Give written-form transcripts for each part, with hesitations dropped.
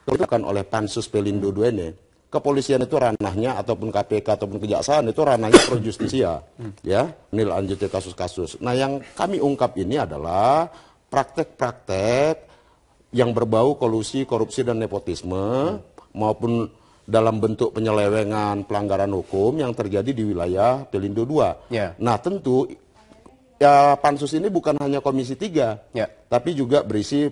dilakukan oleh Pansus Pelindo II ini, kepolisian itu ranahnya ataupun KPK ataupun kejaksaan itu ranahnya pro justisia, ya, menindaklanjuti kasus-kasus. Nah, yang kami ungkap ini adalah praktek-praktek yang berbau kolusi, korupsi dan nepotisme maupun dalam bentuk penyelewengan, pelanggaran hukum yang terjadi di wilayah Pelindo II. Nah, tentu ya Pansus ini bukan hanya Komisi 3, tapi juga berisi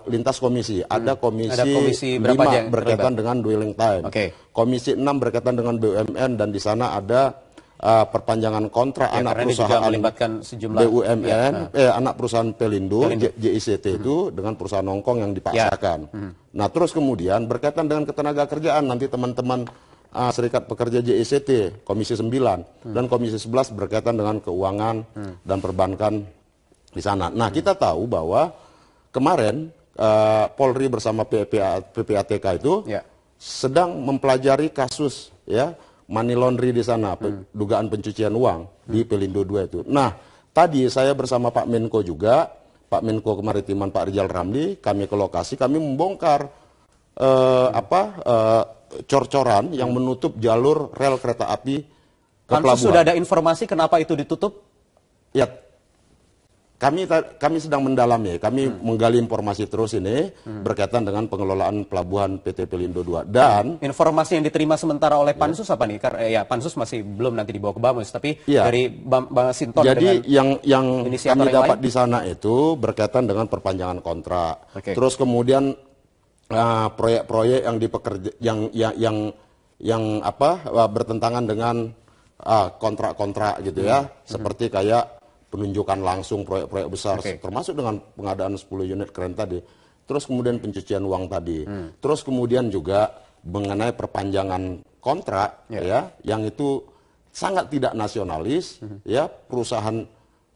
lintas komisi. Ada komisi 5 berkaitan dengan dwelling time. Komisi 6 berkaitan dengan BUMN dan di sana ada perpanjangan kontrak anak perusahaan melibatkan sejumlah BUMN, anak perusahaan Pelindo. JICT itu dengan perusahaan Hongkong yang dipaksakan. Nah, terus kemudian berkaitan dengan ketenaga kerjaan, nanti teman-teman Serikat Pekerja JICT, Komisi 9 dan Komisi 11 berkaitan dengan keuangan dan perbankan di sana. Nah, kita tahu bahwa kemarin Polri bersama PPATK itu sedang mempelajari kasus ya money laundry di sana, dugaan pencucian uang di Pelindo II itu. Nah, tadi saya bersama Pak Menko juga, Pak Menko Kemaritiman Pak Rizal Ramli, kami ke lokasi, kami membongkar cor-coran yang menutup jalur rel kereta api ke pelabuhan. Sudah ada informasi kenapa itu ditutup? Ya, kami sedang mendalami, kami menggali informasi terus ini berkaitan dengan pengelolaan pelabuhan PT Pelindo II. Dan informasi yang diterima sementara oleh Pansus apa nih? Karena ya Pansus masih belum nanti dibawa ke Bamus, tapi dari Bang Sinton. Jadi yang kami dapat di sana itu berkaitan dengan perpanjangan kontrak. Terus kemudian proyek-proyek yang dipekerja yang bertentangan dengan kontrak-kontrak gitu ya, seperti kayak penunjukan langsung proyek-proyek besar, termasuk dengan pengadaan 10 unit kren tadi. Terus kemudian pencucian uang tadi. Terus kemudian juga mengenai perpanjangan kontrak, ya, yang itu sangat tidak nasionalis, ya, perusahaan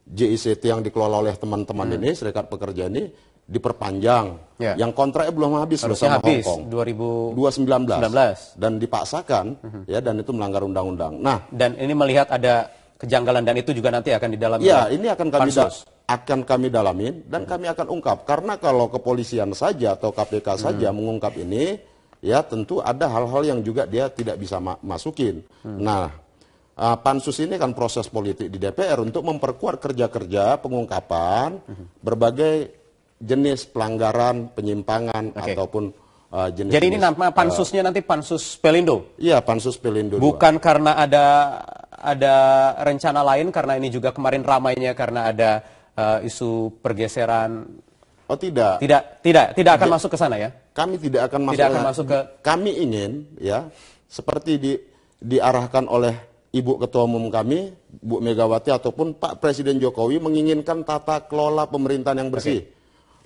JICT yang dikelola oleh teman-teman ini, Serikat Pekerja ini, diperpanjang. Yang kontraknya belum habis bersama Hongkong. 2019. Dan dipaksakan, ya, dan itu melanggar undang-undang. Nah, dan ini melihat ada kejanggalan dan itu juga nanti akan didalami. Ya, ini akan kami dalamin dan kami akan ungkap. Karena kalau kepolisian saja atau KPK saja mengungkap ini, ya tentu ada hal-hal yang juga dia tidak bisa masukin. Nah, Pansus ini kan proses politik di DPR untuk memperkuat kerja-kerja pengungkapan berbagai jenis pelanggaran, penyimpangan ataupun jenis. Jadi ini nama pansusnya nanti Pansus Pelindo? Iya, Pansus Pelindo. Bukan karena ada rencana lain, karena ini juga kemarin ramainya karena ada isu pergeseran. Oh, tidak. Tidak akan masuk ke sana ya? Kami tidak akan masuk ke. Kami ingin ya seperti diarahkan oleh Ibu Ketua Umum kami, Bu Megawati ataupun Pak Presiden Jokowi menginginkan tata kelola pemerintahan yang bersih.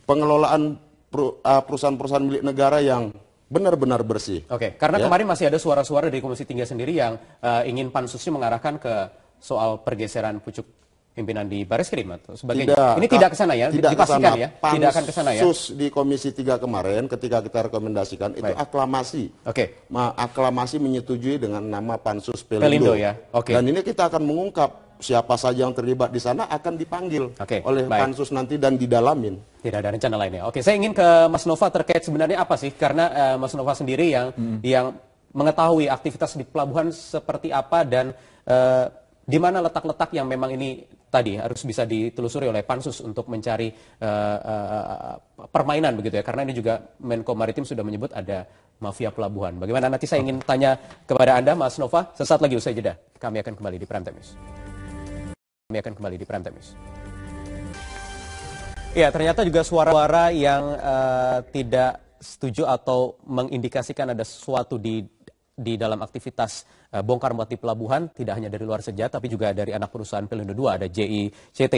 Pengelolaan perusahaan-perusahaan milik negara yang benar-benar bersih. Karena kemarin masih ada suara-suara dari Komisi 3 sendiri yang ingin pansusnya mengarahkan ke soal pergeseran pucuk pimpinan di Bareskrim atau sebagainya. Ini tidak ke sana ya? Dipastikan ya? Tidak akan ke sana ya? Pansus di Komisi 3 kemarin ketika kita rekomendasikan itu aklamasi. Aklamasi menyetujui dengan nama Pansus Pelindo. Ya? Dan ini kita akan mengungkap siapa saja yang terlibat di sana akan dipanggil oleh Pansus nanti dan didalamin. Tidak ada rencana lainnya. Saya ingin ke Mas Nova terkait sebenarnya apa sih? Karena Mas Nova sendiri yang mengetahui aktivitas di pelabuhan seperti apa dan di mana letak-letak yang memang ini tadi harus bisa ditelusuri oleh Pansus untuk mencari permainan begitu ya. Karena ini juga Menko Maritim sudah menyebut ada mafia pelabuhan. Bagaimana nanti saya ingin tanya kepada Anda Mas Nova sesaat lagi usai jeda. Kami akan kembali di Prime Time News. Ya, ternyata juga suara-suara yang tidak setuju atau mengindikasikan ada sesuatu di dalam aktivitas bongkar muat di pelabuhan, tidak hanya dari luar saja, tapi juga dari anak perusahaan Pelindo II, ada JICT.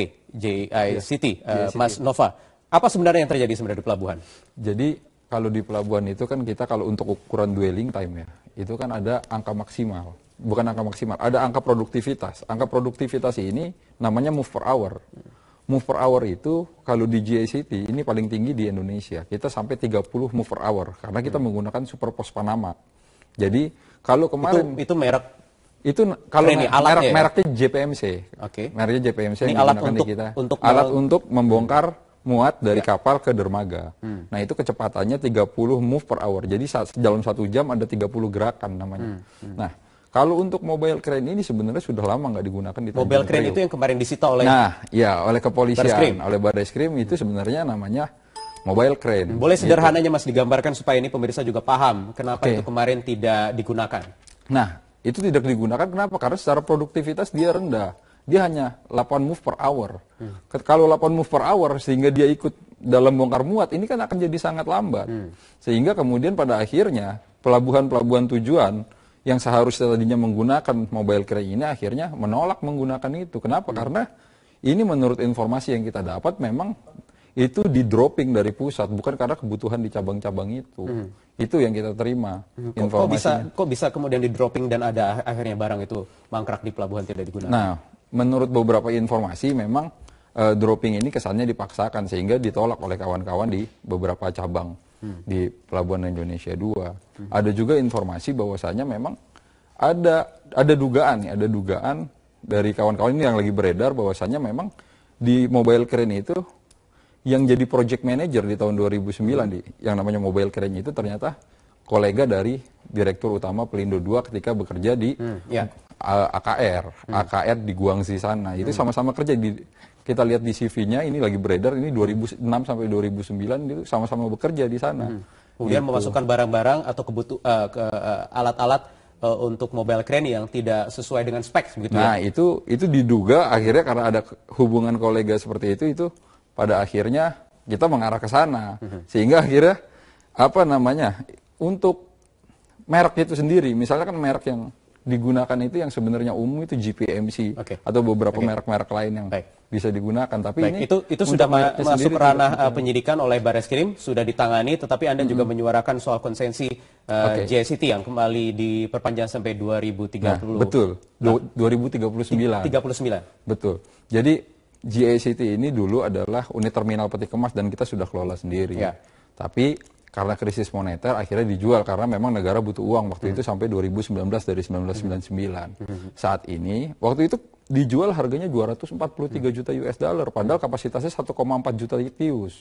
Mas Nova, apa sebenarnya yang terjadi sebenarnya di pelabuhan? Jadi kalau di pelabuhan itu kan kita kalau untuk ukuran dwelling time ya, itu kan ada angka maksimal. Bukan angka maksimal, ada angka produktivitas. Angka produktivitas ini namanya move per hour. Move per hour itu kalau di JICT ini paling tinggi di Indonesia. Kita sampai 30 move per hour karena kita menggunakan Superpos Panama. Jadi kalau kemarin itu merek itu kalau mereknya JPMC. Oke. Mereknya JPMC ini yang alat digunakan di kita. Untuk alat untuk membongkar muat dari kapal ke dermaga. Nah itu kecepatannya 30 move per hour. Jadi dalam 1 jam ada 30 gerakan namanya. Nah kalau untuk mobile crane ini sebenarnya sudah lama nggak digunakan di Tanjung Mobile crane Priok. itu yang kemarin disita oleh oleh kepolisian, Barreskrim. oleh Barreskrim itu sebenarnya namanya mobile crane. Boleh sederhananya Mas digambarkan supaya ini pemirsa juga paham kenapa Oke. itu kemarin tidak digunakan. Nah, itu tidak digunakan kenapa? Karena secara produktivitas dia rendah. Dia hanya 8 move per hour. Kalau 8 move per hour sehingga dia ikut dalam bongkar muat, ini kan akan jadi sangat lambat. Sehingga kemudian pada akhirnya pelabuhan-pelabuhan tujuan yang seharusnya tadinya menggunakan mobile crane ini akhirnya menolak menggunakan itu. Kenapa? Karena ini menurut informasi yang kita dapat memang itu di dropping dari pusat, bukan karena kebutuhan di cabang-cabang itu. Itu yang kita terima informasinya. Kok bisa kemudian di dropping dan ada akhirnya barang itu mangkrak di pelabuhan tidak digunakan? Nah, menurut beberapa informasi memang dropping ini kesannya dipaksakan sehingga ditolak oleh kawan-kawan di beberapa cabang di Pelabuhan Indonesia 2. Ada juga informasi bahwasanya memang ada dugaan dari kawan-kawan ini yang lagi beredar bahwasanya memang di mobile crane itu yang jadi project manager di tahun 2009 yang namanya mobile crane itu ternyata kolega dari Direktur Utama Pelindo II ketika bekerja di AKR di Guangzhou sana. Itu sama-sama kerja kita lihat di CV-nya ini lagi beredar ini 2006 sampai 2009 itu sama-sama bekerja di sana. Kemudian memasukkan barang-barang atau alat-alat untuk mobile crane yang tidak sesuai dengan spek begitu ya. Nah, itu diduga akhirnya karena ada hubungan kolega seperti itu pada akhirnya kita mengarah ke sana. Sehingga akhirnya untuk merek itu sendiri, misalnya kan merek yang digunakan itu yang sebenarnya umum itu GPMC atau beberapa merek-merek lain yang bisa digunakan. Tapi itu sudah masuk ranah penyidikan oleh Barreskrim, sudah ditangani, tetapi Anda juga menyuarakan soal konsensi JSCT yang kembali diperpanjang sampai 2030. Nah, betul. 2039. 39. Betul. Jadi GACT ini dulu adalah unit terminal peti kemas dan kita sudah kelola sendiri. Tapi karena krisis moneter akhirnya dijual karena memang negara butuh uang waktu itu sampai 2019 dari 1999. Saat ini waktu itu dijual harganya 243 juta US dollar padahal kapasitasnya 1,4 juta TEUs.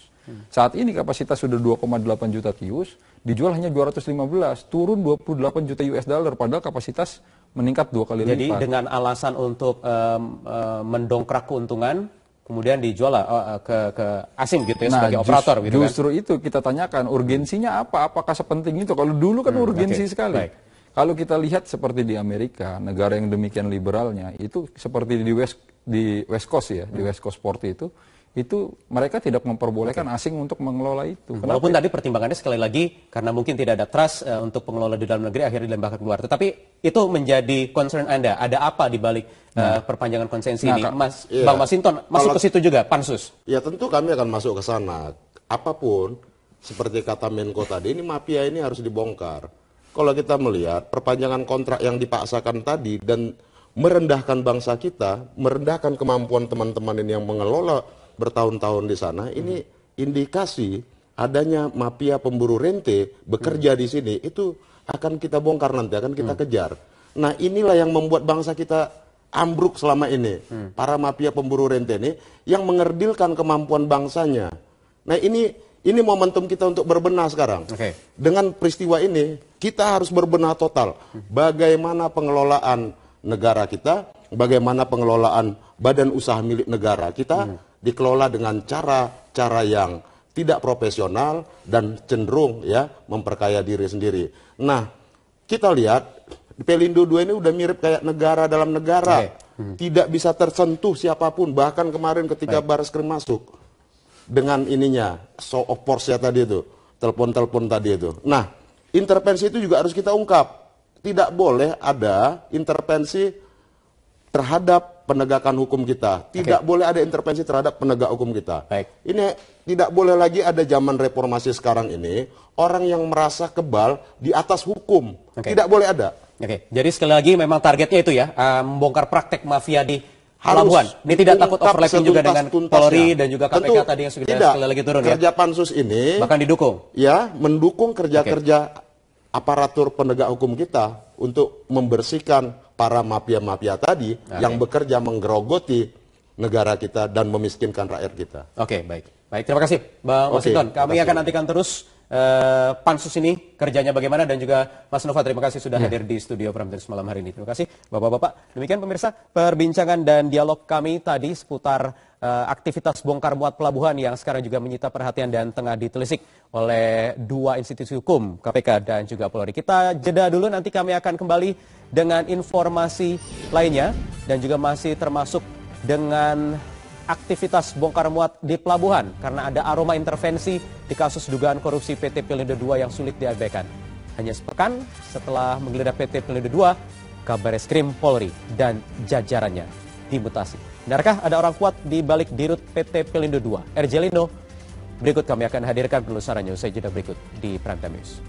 Saat ini kapasitas sudah 2,8 juta TEUs, dijual hanya 215, turun 28 juta US dollar padahal kapasitas meningkat 2 kali lipat. Jadi dengan alasan untuk mendongkrak keuntungan kemudian dijual ke asing gitu ya sebagai operator gitu kan. Justru itu kita tanyakan urgensinya apa? Apakah sepenting itu? Kalau dulu kan urgensi sekali. Kalau kita lihat seperti di Amerika, negara yang demikian liberalnya, itu seperti di West Coast ya, di West Coast Port itu mereka tidak memperbolehkan asing untuk mengelola itu. Walaupun tadi pertimbangannya sekali lagi karena mungkin tidak ada trust untuk pengelola di dalam negeri akhirnya dilembahkan keluar. Tetapi itu menjadi concern Anda. Ada apa di balik perpanjangan konsensi ini? Bang Masinton masuk ke situ juga, Pansus? Ya tentu kami akan masuk ke sana. Apapun, seperti kata Menko tadi, ini mafia ini harus dibongkar. Kalau kita melihat perpanjangan kontrak yang dipaksakan tadi dan merendahkan bangsa kita, merendahkan kemampuan teman-teman ini yang mengelola bertahun-tahun di sana, ini indikasi adanya mafia pemburu rente bekerja di sini, itu akan kita bongkar nanti, akan kita kejar. Nah inilah yang membuat bangsa kita ambruk selama ini. Para mafia pemburu rente ini yang mengerdilkan kemampuan bangsanya. Nah ini momentum kita untuk berbenah sekarang. Dengan peristiwa ini, kita harus berbenah total. Bagaimana pengelolaan negara kita, bagaimana pengelolaan badan usaha milik negara kita, dikelola dengan cara yang tidak profesional dan cenderung ya memperkaya diri sendiri. Nah, kita lihat Pelindo II ini udah mirip kayak negara dalam negara. Tidak bisa tersentuh siapapun, bahkan kemarin ketika Barreskrim masuk dengan ininya show of force ya tadi itu, telepon-telepon tadi itu. Nah, intervensi itu juga harus kita ungkap. Tidak boleh ada intervensi terhadap penegakan hukum kita. Tidak boleh ada intervensi terhadap penegak hukum kita. Ini tidak boleh lagi ada zaman reformasi sekarang ini, orang yang merasa kebal di atas hukum. Tidak boleh ada. Jadi sekali lagi memang targetnya itu ya, membongkar praktek mafia di pelabuhan. Ini tidak takut overlapping juga dengan Polri dan juga KPK tadi yang sudah sekali lagi turun ya. Kerja Pansus ini bahkan didukung. Ya, mendukung kerja-kerja aparatur penegak hukum kita untuk membersihkan para mafia-mafia tadi yang bekerja menggerogoti negara kita dan memiskinkan rakyat kita. Oke, baik. Baik, terima kasih Bang Masinton. Kami akan nantikan terus pansus ini kerjanya bagaimana, dan juga Mas Nova, terima kasih sudah hadir di studio Prime News malam hari ini. Terima kasih Bapak-bapak. Demikian pemirsa perbincangan dan dialog kami tadi seputar aktivitas bongkar muat pelabuhan yang sekarang juga menyita perhatian dan tengah ditelisik oleh dua institusi hukum, KPK dan juga Polri. Kita jeda dulu, nanti kami akan kembali dengan informasi lainnya dan juga masih termasuk dengan aktivitas bongkar muat di pelabuhan karena ada aroma intervensi di kasus dugaan korupsi PT Pelindo II yang sulit diabaikan. Hanya sepekan setelah menggeledah PT Pelindo II, Kabareskrim Polri dan jajarannya dimutasi. Benarkah ada orang kuat di balik dirut PT Pelindo II? RJ Lindo, berikut kami akan hadirkan penelusurannya usai jeda berikut di Prime News.